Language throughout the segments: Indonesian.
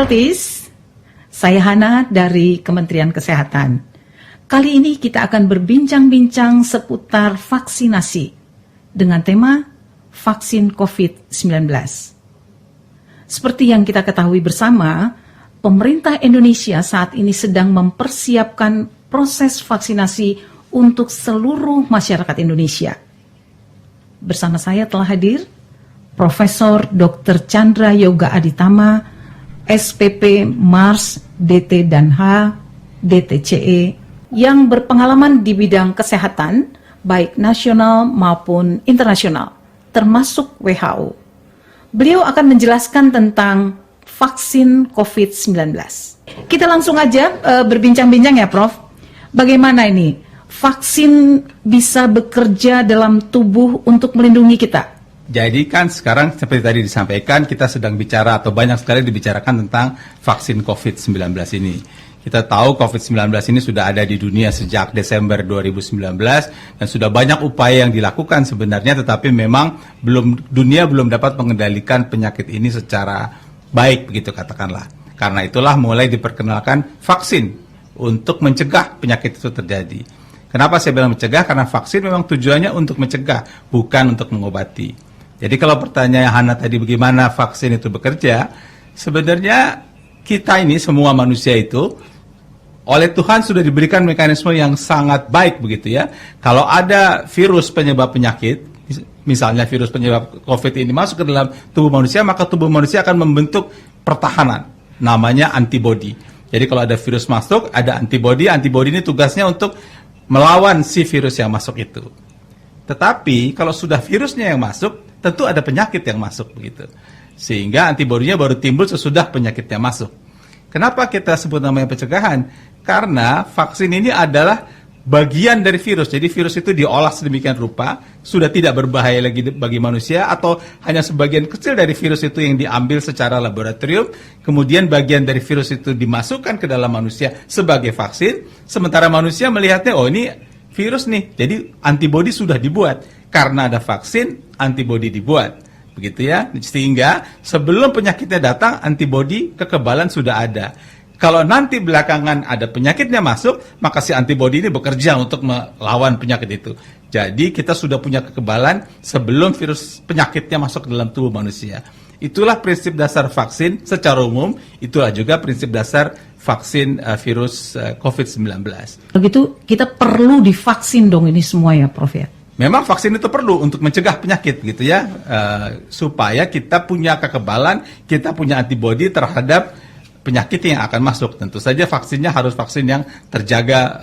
Healthies, saya Hana dari Kementerian Kesehatan. Kali ini kita akan berbincang-bincang seputar vaksinasi dengan tema vaksin COVID-19. Seperti yang kita ketahui bersama, pemerintah Indonesia saat ini sedang mempersiapkan proses vaksinasi untuk seluruh masyarakat Indonesia. Bersama saya telah hadir Profesor Dr. Chandra Yoga Aditama, SPP Mars, DT dan H, DTCE, yang berpengalaman di bidang kesehatan, baik nasional maupun internasional, termasuk WHO. Beliau akan menjelaskan tentang vaksin COVID-19. Kita langsung aja berbincang-bincang ya, Prof. Bagaimana ini vaksin bisa bekerja dalam tubuh untuk melindungi kita? Jadi kan sekarang seperti tadi disampaikan, kita sedang bicara atau banyak sekali dibicarakan tentang vaksin COVID-19 ini. Kita tahu COVID-19 ini sudah ada di dunia sejak Desember 2019 dan sudah banyak upaya yang dilakukan sebenarnya, tetapi memang dunia belum dapat mengendalikan penyakit ini secara baik, begitu katakanlah. Karena itulah mulai diperkenalkan vaksin untuk mencegah penyakit itu terjadi. Kenapa saya bilang mencegah? Karena vaksin memang tujuannya untuk mencegah, bukan untuk mengobati. Jadi kalau pertanyaan Hana tadi bagaimana vaksin itu bekerja, sebenarnya kita ini semua manusia itu oleh Tuhan sudah diberikan mekanisme yang sangat baik begitu ya. Kalau ada virus penyebab penyakit, misalnya virus penyebab COVID ini masuk ke dalam tubuh manusia, maka tubuh manusia akan membentuk pertahanan, namanya antibodi. Jadi kalau ada virus masuk, ada antibodi ini tugasnya untuk melawan si virus yang masuk itu. Tetapi kalau sudah virusnya yang masuk, tentu ada penyakit yang masuk begitu. Sehingga antibodinya baru timbul sesudah penyakitnya masuk. Kenapa kita sebut namanya pencegahan? Karena vaksin ini adalah bagian dari virus. Jadi virus itu diolah sedemikian rupa, sudah tidak berbahaya lagi bagi manusia, atau hanya sebagian kecil dari virus itu yang diambil secara laboratorium, kemudian bagian dari virus itu dimasukkan ke dalam manusia sebagai vaksin, sementara manusia melihatnya, oh ini virus nih, jadi antibodi sudah dibuat. Karena ada vaksin, antibodi dibuat. Begitu ya, sehingga sebelum penyakitnya datang, antibodi kekebalan sudah ada. Kalau nanti belakangan ada penyakitnya masuk, maka si antibodi ini bekerja untuk melawan penyakit itu. Jadi kita sudah punya kekebalan sebelum virus penyakitnya masuk ke dalam tubuh manusia. Itulah prinsip dasar vaksin secara umum, itulah juga prinsip dasar vaksin virus COVID-19. Begitu kita perlu divaksin dong ini semua ya, Prof ya? Memang vaksin itu perlu untuk mencegah penyakit gitu ya, supaya kita punya kekebalan, kita punya antibodi terhadap penyakit yang akan masuk. Tentu saja vaksinnya harus vaksin yang terjaga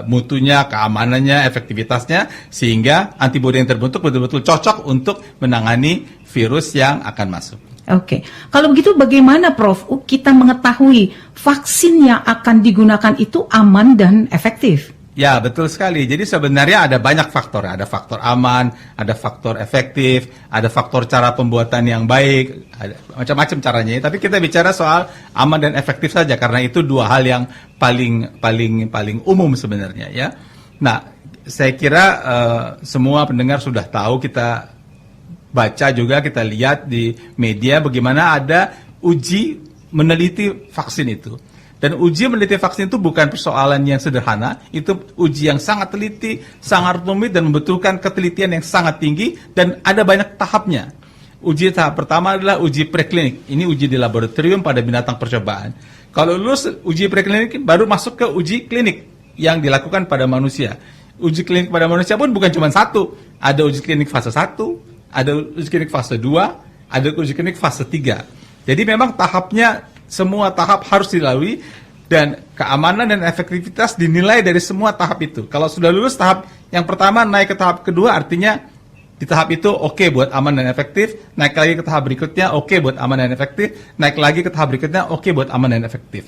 mutunya, keamanannya, efektivitasnya, sehingga antibodi yang terbentuk betul-betul cocok untuk menangani virus yang akan masuk. Oke, kalau begitu bagaimana Prof kita mengetahui vaksin yang akan digunakan itu aman dan efektif? Ya, betul sekali. Jadi sebenarnya ada banyak faktor. Ada faktor aman, ada faktor efektif, ada faktor cara pembuatan yang baik, ada macam-macam caranya. Tapi kita bicara soal aman dan efektif saja, karena itu dua hal yang paling umum sebenarnya ya. Nah, saya kira semua pendengar sudah tahu, kita baca juga, kita lihat di media bagaimana ada uji meneliti vaksin itu. Dan uji meneliti vaksin itu bukan persoalan yang sederhana, itu uji yang sangat teliti, sangat rumit, dan membutuhkan ketelitian yang sangat tinggi, dan ada banyak tahapnya. Uji tahap pertama adalah uji preklinik, ini uji di laboratorium pada binatang percobaan. Kalau lulus uji preklinik, baru masuk ke uji klinik yang dilakukan pada manusia. Uji klinik pada manusia pun bukan cuma satu, ada uji klinik fase 1, ada uji klinik fase 2, ada uji klinik fase 3. Jadi memang tahapnya, semua tahap harus dilalui, dan keamanan dan efektivitas dinilai dari semua tahap itu. Kalau sudah lulus tahap yang pertama, naik ke tahap kedua, artinya di tahap itu oke buat aman dan efektif, naik lagi ke tahap berikutnya oke buat aman dan efektif, naik lagi ke tahap berikutnya oke buat aman dan efektif.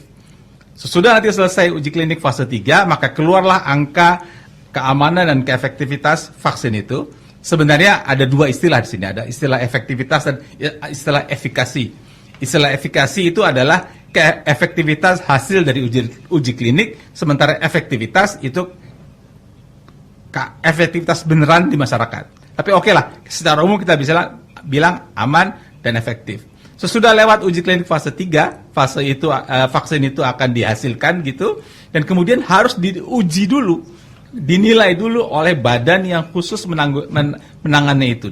Sesudah nanti selesai uji klinik fase 3, maka keluarlah angka keamanan dan keefektivitas vaksin itu. Sebenarnya ada dua istilah di sini, ada istilah efektivitas dan istilah efikasi. Istilah efikasi itu adalah efektivitas hasil dari uji klinik, sementara efektivitas itu efektivitas beneran di masyarakat. Tapi oke lah, secara umum kita bisa bilang aman dan efektif. Sesudah lewat uji klinik fase 3, fase itu vaksin itu akan dihasilkan gitu, dan kemudian harus diuji dulu, dinilai dulu oleh badan yang khusus menangannya itu.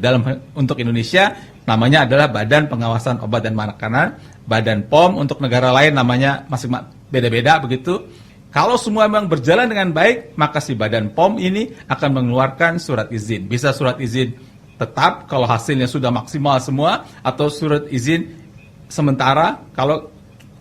Untuk Indonesia namanya adalah Badan Pengawasan Obat dan Makanan, Badan POM. Untuk negara lain namanya masih beda-beda begitu. Kalau semua memang berjalan dengan baik, maka si Badan POM ini akan mengeluarkan surat izin. Bisa surat izin tetap kalau hasilnya sudah maksimal semua, atau surat izin sementara kalau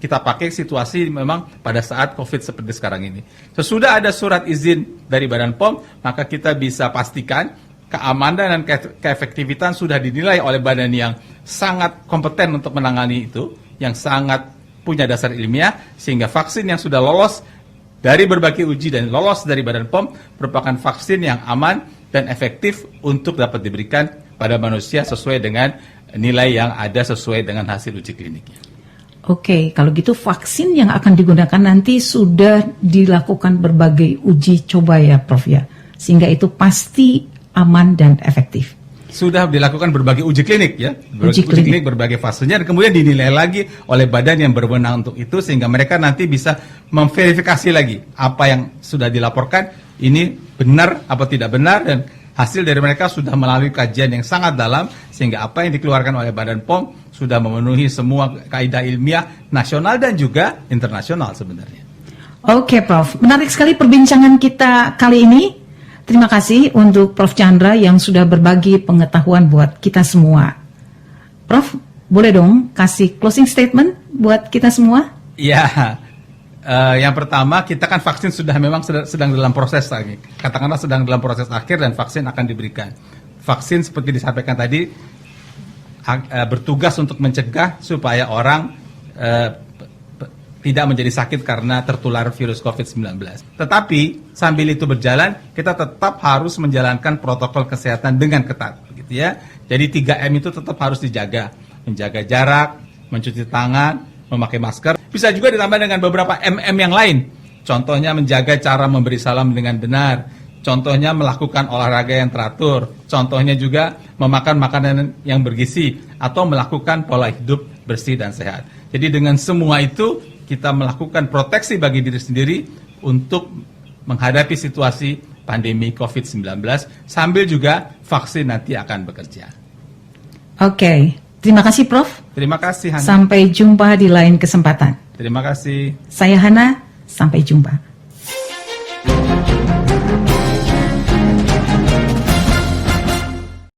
kita pakai situasi memang pada saat COVID seperti sekarang ini. Sesudah ada surat izin dari Badan POM, maka kita bisa pastikan keamanan dan keefektifitasan sudah dinilai oleh badan yang sangat kompeten untuk menangani itu, yang sangat punya dasar ilmiah, sehingga vaksin yang sudah lolos dari berbagai uji dan lolos dari Badan POM merupakan vaksin yang aman dan efektif untuk dapat diberikan pada manusia sesuai dengan nilai yang ada sesuai dengan hasil uji kliniknya. Oke, kalau gitu vaksin yang akan digunakan nanti sudah dilakukan berbagai uji coba ya Prof ya, sehingga itu pasti aman dan efektif. Sudah dilakukan berbagai uji klinik ya, uji klinik berbagai fasenya, dan kemudian dinilai lagi oleh badan yang berwenang untuk itu, sehingga mereka nanti bisa memverifikasi lagi apa yang sudah dilaporkan ini benar apa tidak benar, dan hasil dari mereka sudah melalui kajian yang sangat dalam, sehingga apa yang dikeluarkan oleh Badan POM sudah memenuhi semua kaidah ilmiah nasional dan juga internasional sebenarnya. Oke Prof, menarik sekali perbincangan kita kali ini. Terima kasih untuk Prof Chandra yang sudah berbagi pengetahuan buat kita semua. Prof, boleh dong kasih closing statement buat kita semua? Ya, yang pertama kita kan vaksin sudah memang sedang dalam proses lagi. Katakanlah sedang dalam proses akhir dan vaksin akan diberikan. Vaksin seperti disampaikan tadi bertugas untuk mencegah supaya orang tidak menjadi sakit karena tertular virus COVID-19. Tetapi sambil itu berjalan, kita tetap harus menjalankan protokol kesehatan dengan ketat, gitu ya. Jadi 3M itu tetap harus dijaga, menjaga jarak, mencuci tangan, memakai masker. Bisa juga ditambah dengan beberapa MM yang lain. Contohnya menjaga cara memberi salam dengan benar. Contohnya melakukan olahraga yang teratur. Contohnya juga memakan makanan yang bergizi atau melakukan pola hidup bersih dan sehat. Jadi dengan semua itu kita melakukan proteksi bagi diri sendiri untuk menghadapi situasi pandemi COVID-19 sambil juga vaksin nanti akan bekerja. Oke, terima kasih Prof. Terima kasih Hana. Sampai jumpa di lain kesempatan. Terima kasih. Saya Hana, sampai jumpa.